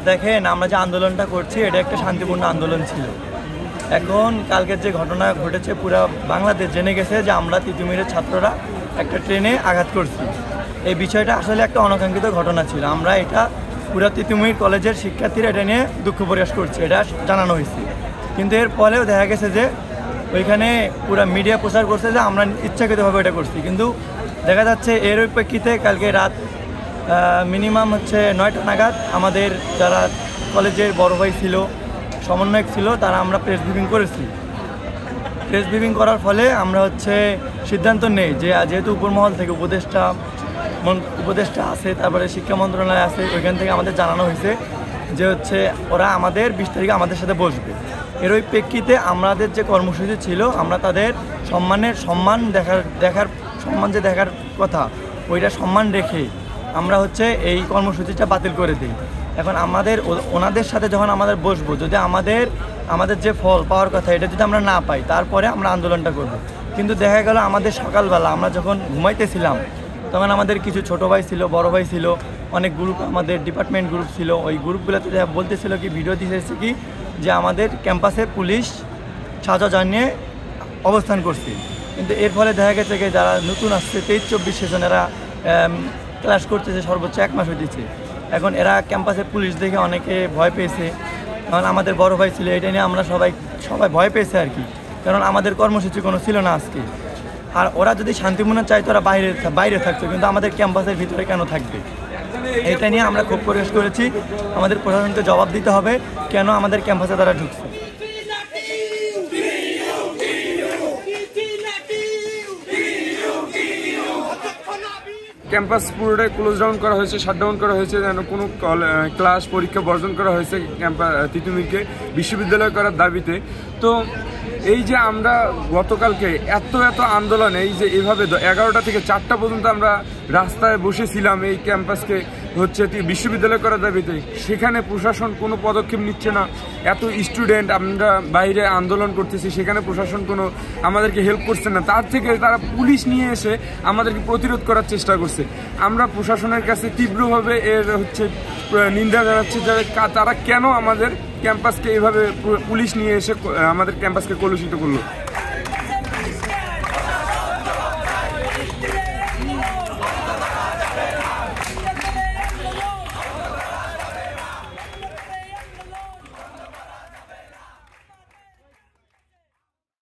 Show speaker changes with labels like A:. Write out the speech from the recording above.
A: দেখেন, আমরা যে আন্দোলনটা করছি এটা একটা শান্তিপূর্ণ আন্দোলন ছিল। এখন কালকের যে ঘটনা ঘটেছে পুরো বাংলাদেশ জেনে গেছে যে আমরা তিতুমিরের ছাত্ররা একটা ট্রেনে আঘাত করছি। এই বিষয়টা আসলে একটা অনাকাঙ্ক্ষিত ঘটনা ছিল। আমরা এটা পুরো তিতুমির কলেজের শিক্ষার্থীরা এটা নিয়ে দুঃখ প্রকাশ করছে, এটা জানানো হয়েছে। কিন্তু এর ফলেও দেখা গেছে যে ওইখানে পুরো মিডিয়া প্রচার করছে যে আমরা ইচ্ছাকৃতভাবে এটা করছি। কিন্তু দেখা যাচ্ছে এর প্রেক্ষিতে কালকে রাত মিনিমাম হচ্ছে 9টা নাগাদ আমাদের যারা কলেজের বড় ভাই ছিল, সমন্বয়ক ছিল, তারা আমরা প্রেস ব্রিফিং করেছি। প্রেস ব্রিফিং করার ফলে আমরা হচ্ছে সিদ্ধান্ত নেই যে যেহেতু উপরমহল থেকে উপদেষ্টা আছে, তারপরে শিক্ষা মন্ত্রণালয় আছে, ওইখান থেকে আমাদের জানানো হয়েছে যে হচ্ছে ওরা আমাদের 20 তারিখে আমাদের সাথে বসবে। এর ওই প্রেক্ষিতে আমাদের যে কর্মসূচি ছিল, আমরা তাদের সম্মান দেখার কথা, ওইটা সম্মান রেখে আমরা হচ্ছে এই কর্মসূচিটা বাতিল করে দিই। এখন ওনাদের সাথে যখন আমাদের বসবো, যদি আমাদের যে ফল পাওয়ার কথা এটা যদি আমরা না পাই, তারপরে আমরা আন্দোলনটা করব। কিন্তু দেখা গেল আমাদের সকালবেলা আমরা যখন ঘুমাইতেছিলাম তখন আমাদের কিছু ছোট ভাই ছিল, বড় ভাই ছিল, অনেক গ্রুপ, আমাদের ডিপার্টমেন্ট গ্রুপ ছিল। ওই গ্রুপগুলোতে বলতেছিল কি, ভিডিও দিয়েছে কি যে আমাদের ক্যাম্পাসে পুলিশ সাজা জানিয়ে অবস্থান করছে। কিন্তু এর ফলে দেখা গেছে যে যারা নতুন আসছে 23-24 সেশনেরা ক্লাস করতেছে, সর্বোচ্চ 1 মাস হইতেছে। এখন এরা ক্যাম্পাসে পুলিশ দেখে অনেকে ভয় পেয়েছে। কারণ আমাদের বড় ভাই ছিল, এটা নিয়ে আমরা সবাই ভয় পেয়েছে আর কি। কারণ আমাদের কর্মসূচি কোনো ছিল না আজকে। আর ওরা যদি শান্তিপূর্ণ চাইতো ওরা বাইরে থাকতো, কিন্তু আমাদের ক্যাম্পাসের ভিতরে কেন থাকবে? এটা নিয়ে আমরা খুব প্রকাশ করেছি। আমাদের প্রশাসনকে জবাব দিতে হবে কেন আমাদের ক্যাম্পাসে তারা ঢুকছে।
B: ক্যাম্পাস পুরোটাই ক্লোজ ডাউন করা হয়েছে, শাটডাউন করা হয়েছে, যেন কোনো ক্লাস পরীক্ষা বর্জন করা হয়েছে তিতুমিরকে বিশ্ববিদ্যালয় করার দাবিতে। তো এই যে আমরা গতকালকে এত আন্দোলন, এই যে এভাবে 11টা থেকে 4টা পর্যন্ত আমরা রাস্তায় বসেছিলাম এই ক্যাম্পাসকে হচ্ছে বিশ্ববিদ্যালয় করার দাবিতে, সেখানে প্রশাসন কোনো পদক্ষেপ নিচ্ছে না। এত স্টুডেন্ট আমরা বাইরে আন্দোলন করতেছি, সেখানে প্রশাসন কোনো আমাদেরকে হেল্প করছে না। তার থেকে তারা পুলিশ নিয়ে এসে আমাদেরকে প্রতিরোধ করার চেষ্টা করছে। আমরা প্রশাসনের কাছে তীব্রভাবে এর হচ্ছে নিন্দা জানাচ্ছি যে তারা কেন আমাদের ক্যাম্পাসকে এইভাবে পুলিশ নিয়ে এসে আমাদের ক্যাম্পাসকে কলুষিত করলো।